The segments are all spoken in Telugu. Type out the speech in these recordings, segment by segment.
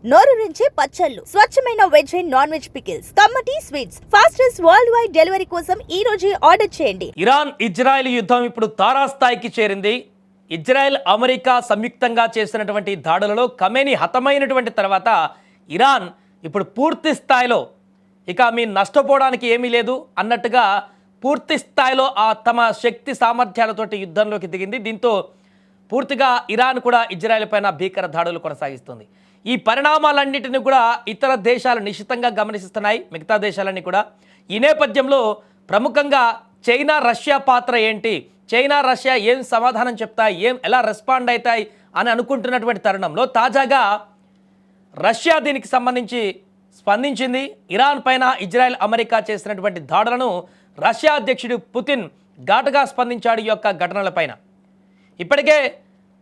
నోరూరించే పచ్చళ్ళు, స్వచ్ఛమైన veg and non veg pickles, కమ్మటి sweets, fastest worldwide delivery కోసం ఈ రోజే ఆర్డర్ చేయండి. ఇరాన్ ఇజ్రాయెల్ యుద్ధం ఇప్పుడు తారాస్థాయికి చేరింది. ఇజ్రాయెల్ అమెరికా సంయుక్తంగా చేసినటువంటి దాడులలో ఖమేనీ హతమైనటువంటి తర్వాత ఇరాన్ ఇప్పుడు పూర్తి స్థాయిలో ఇక మీ నష్టపోవడానికి ఏమీ లేదు అన్నట్టుగా పూర్తి స్థాయిలో తమ శక్తి సామర్థ్యాలతోటి యుద్ధంలోకి దిగింది. దీంతో పూర్తిగా ఇరాన్ కూడా ఇజ్రాయెల్ పైన భీకర దాడులు కొనసాగిస్తుంది. ఈ పరిణామాలన్నింటినీ కూడా ఇతర దేశాలు నిశ్చితంగా గమనిస్తున్నాయి, మిగతా దేశాలన్నీ కూడా. ఈ నేపథ్యంలో ప్రముఖంగా చైనా రష్యా పాత్ర ఏంటి, చైనా రష్యా ఏం సమాధానం చెప్తాయి, ఎలా రెస్పాండ్ అవుతాయి అని అనుకుంటున్నటువంటి తరుణంలో తాజాగా రష్యా దీనికి సంబంధించి స్పందించింది. ఇరాన్ పైన ఇజ్రాయెల్ అమెరికా చేసినటువంటి దాడులను రష్యా అధ్యక్షుడు పుతిన్ ఘాటుగా స్పందించాడు. ఈ యొక్క ఘటనలపైన ఇప్పటికే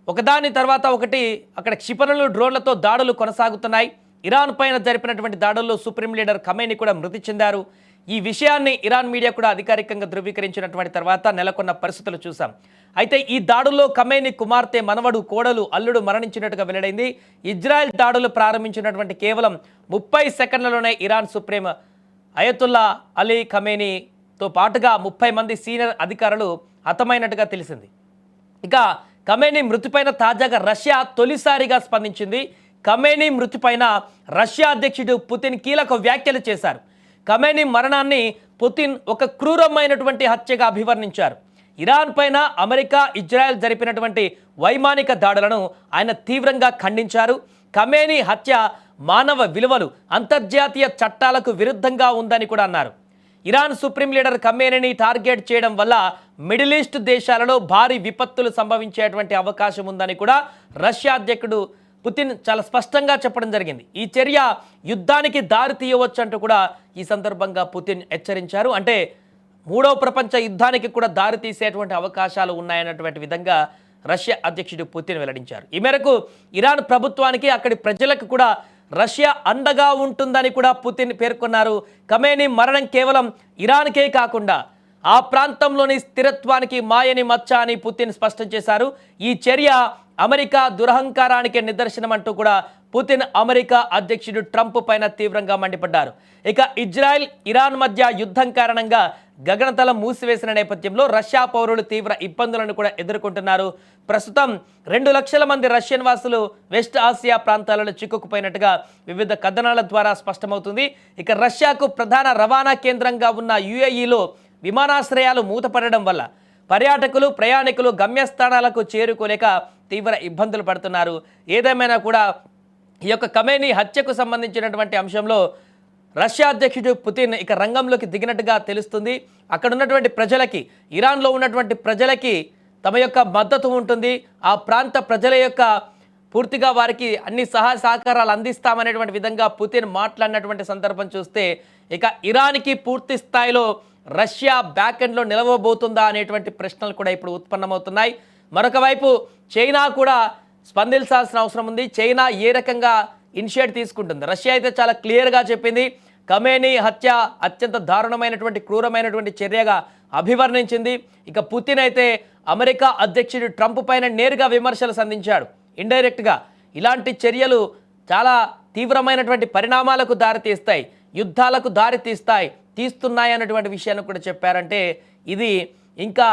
ఒకదాని తర్వాత ఒకటి అక్కడ క్షిపణులు, డ్రోన్లతో దాడులు కొనసాగుతున్నాయి. ఇరాన్ పైన జరిపినటువంటి దాడుల్లో సుప్రీం లీడర్ ఖమేనీ కూడా మృతి చెందారు. ఈ విషయాన్ని ఇరాన్ మీడియా కూడా అధికారికంగా ధృవీకరించినటువంటి తర్వాత నెలకొన్న పరిస్థితులు చూసాం. అయితే ఈ దాడుల్లో ఖమేనీ కుమార్తె, మనవడు, కోడలు, అల్లుడు మరణించినట్టుగా వెల్లడైంది. ఇజ్రాయెల్ దాడులు ప్రారంభించినటువంటి కేవలం 30 సెకండ్లలోనే ఇరాన్ సుప్రీం అయతుల్లా అలీ ఖమేనీతో పాటుగా 30 మంది సీనియర్ అధికారులు హతమైనట్టుగా తెలిసింది. ఇక ఖమేనీ మృతిపైన తాజాగా రష్యా తొలిసారిగా స్పందించింది. ఖమేనీ మృతిపైన రష్యా అధ్యక్షుడు పుతిన్ కీలక వ్యాఖ్యలు చేశారు. ఖమేనీ మరణాన్ని పుతిన్ ఒక క్రూరమైనటువంటి హత్యగా అభివర్ణించారు. ఇరాన్ పైన అమెరికా, ఇజ్రాయెల్ జరిపినటువంటి వైమానిక దాడులను ఆయన తీవ్రంగా ఖండించారు. ఖమేనీ హత్య మానవ విలువలు, అంతర్జాతీయ చట్టాలకు విరుద్ధంగా ఉందని కూడా అన్నారు. ఇరాన్ సుప్రీం లీడర్ ఖమేనీని టార్గెట్ చేయడం వల్ల మిడిల్ ఈస్ట్ దేశాలలో భారీ విపత్తులు సంభవించేటువంటి అవకాశం ఉందని కూడా రష్యా అధ్యక్షుడు పుతిన్ చాలా స్పష్టంగా చెప్పడం జరిగింది. ఈ చర్య యుద్ధానికి దారి తీయవచ్చు అంటూ కూడా ఈ సందర్భంగా పుతిన్ హెచ్చరించారు. అంటే మూడవ ప్రపంచ యుద్ధానికి కూడా దారి తీసేటువంటి అవకాశాలు ఉన్నాయన్నటువంటి విధంగా రష్యా అధ్యక్షుడు పుతిన్ వెల్లడించారు. ఈ మేరకు ఇరాన్ ప్రభుత్వానికి, అక్కడి ప్రజలకు కూడా రష్యా అండగా ఉంటుందని కూడా పుతిన్ పేర్కొన్నారు. ఖమేనీ మరణం కేవలం ఇరాన్కే కాకుండా ఆ ప్రాంతంలోని స్థిరత్వానికి మాయని మచ్చ అని పుతిన్ స్పష్టం చేశారు. ఈ చర్య అమెరికా దురహంకారానికి నిదర్శనం అంటూ కూడా పుతిన్ అమెరికా అధ్యక్షుడు ట్రంప్ పైన తీవ్రంగా మండిపడ్డారు. ఇక ఇజ్రాయెల్, ఇరాన్ మధ్య యుద్ధం కారణంగా గగనతలం మూసివేసిన నేపథ్యంలో రష్యా పౌరులు తీవ్ర ఇబ్బందులను కూడా ఎదుర్కొంటున్నారు. ప్రస్తుతం 2 లక్షల మంది రష్యన్ వాసులు వెస్ట్ ఆసియా ప్రాంతాలలో చిక్కుకుపోయినట్టుగా వివిధ కథనాల ద్వారా స్పష్టమవుతుంది. ఇక రష్యాకు ప్రధాన రవాణా కేంద్రంగా ఉన్న యుఏఈలో విమానాశ్రయాలు మూతపడడం వల్ల పర్యాటకులు, ప్రయాణికులు గమ్యస్థానాలకు చేరుకోలేక తీవ్ర ఇబ్బందులు పడుతున్నారు. ఏదేమైనా కూడా ఈ యొక్క ఖమేనీ హత్యకు సంబంధించినటువంటి అంశంలో రష్యా అధ్యక్షుడు పుతిన్ ఇక రంగంలోకి దిగినట్టుగా తెలుస్తుంది. అక్కడ ఉన్నటువంటి ప్రజలకి, ఇరాన్లో ఉన్నటువంటి ప్రజలకి తమ యొక్క మద్దతు ఉంటుంది. ఆ ప్రాంత ప్రజల యొక్క పూర్తిగా వారికి అన్ని సహాయ సహకారాలు అందిస్తామనేటువంటి విధంగా పుతిన్ మాట్లాడినటువంటి సందర్భం చూస్తే ఇక ఇరాన్కి పూర్తి స్థాయిలో రష్యా బ్యాక్ ఎండ్లో నిలవబోతుందా అనేటువంటి ప్రశ్నలు కూడా ఇప్పుడు ఉత్పన్నమవుతున్నాయి. మరొక వైపు చైనా కూడా స్పందించాల్సిన అవసరం ఉంది. చైనా ఏ రకంగా ఇనిషియేట్ తీసుకుంటుంది? రష్యా అయితే చాలా క్లియర్గా చెప్పింది. ఖమేనీ హత్య అత్యంత దారుణమైనటువంటి, క్రూరమైనటువంటి చర్యగా అభివర్ణించింది. ఇక పుతిన్ అయితే అమెరికా అధ్యక్షుడు ట్రంప్ పైన నేరుగా విమర్శలు సంధించాడు. ఇండైరెక్ట్గా ఇలాంటి చర్యలు చాలా తీవ్రమైనటువంటి పరిణామాలకు దారితీస్తాయి, యుద్ధాలకు తీస్తున్నాయి అన్నటువంటి విషయాన్ని కూడా చెప్పారంటే ఇది ఇంకా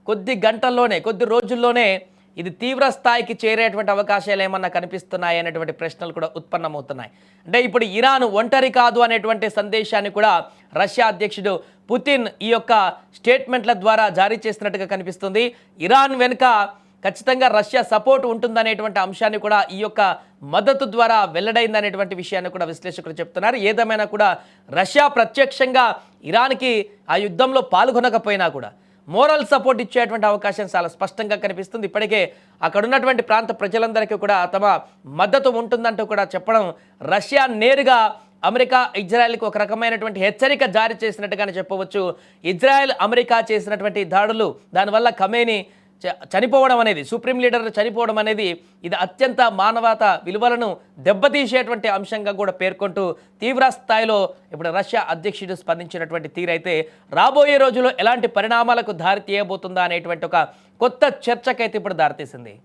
కొద్ది గంటల్లోనే, కొద్ది రోజుల్లోనే ఇది తీవ్ర స్థాయికి చేరేటువంటి అవకాశాలు ఏమన్నా కనిపిస్తున్నాయి అనేటువంటి ప్రశ్నలు కూడా ఉత్పన్నమవుతున్నాయి. అంటే ఇప్పుడు ఇరాన్ ఒంటరి కాదు అనేటువంటి సందేశాన్ని కూడా రష్యా అధ్యక్షుడు పుతిన్ ఈ యొక్క స్టేట్మెంట్ల ద్వారా జారీ చేసినట్టుగా కనిపిస్తుంది. ఇరాన్ వెనుక ఖచ్చితంగా రష్యా సపోర్ట్ ఉంటుందనేటువంటి అంశాన్ని కూడా ఈ యొక్క మద్దతు ద్వారా వెల్లడైందనేటువంటి విషయాన్ని కూడా విశ్లేషకులు చెప్తున్నారు. ఏదేమైనా కూడా రష్యా ప్రత్యక్షంగా ఇరాన్కి ఆ యుద్ధంలో పాల్గొనకపోయినా కూడా మోరల్ సపోర్ట్ ఇచ్చేటువంటి అవకాశం చాలా స్పష్టంగా కనిపిస్తుంది. ఇప్పటికే అక్కడ ఉన్నటువంటి ప్రాంత ప్రజలందరికీ కూడా తమ మద్దతు ఉంటుందంటూ కూడా చెప్పడం రష్యా నేరుగా అమెరికా, ఇజ్రాయెల్కి ఒక రకమైనటువంటి హెచ్చరిక జారీ చేసినట్టుగానే చెప్పవచ్చు. ఇజ్రాయెల్, అమెరికా చేసినటువంటి దాడులు, దానివల్ల ఖమేనీ చనిపోవడం అనేది, సుప్రీం లీడర్ చనిపోవడం అనేది ఇది అత్యంత మానవత విలువలను దెబ్బతీసేటువంటి అంశంగా కూడా పేర్కొంటూ తీవ్ర స్థాయిలో ఇప్పుడు రష్యా అధ్యక్షుడు స్పందించినటువంటి తీరైతే రాబోయే రోజుల్లో ఎలాంటి పరిణామాలకు దారి తీయబోతుందా అనేటువంటి ఒక కొత్త చర్చకైతే ఇప్పుడు దారితీసింది.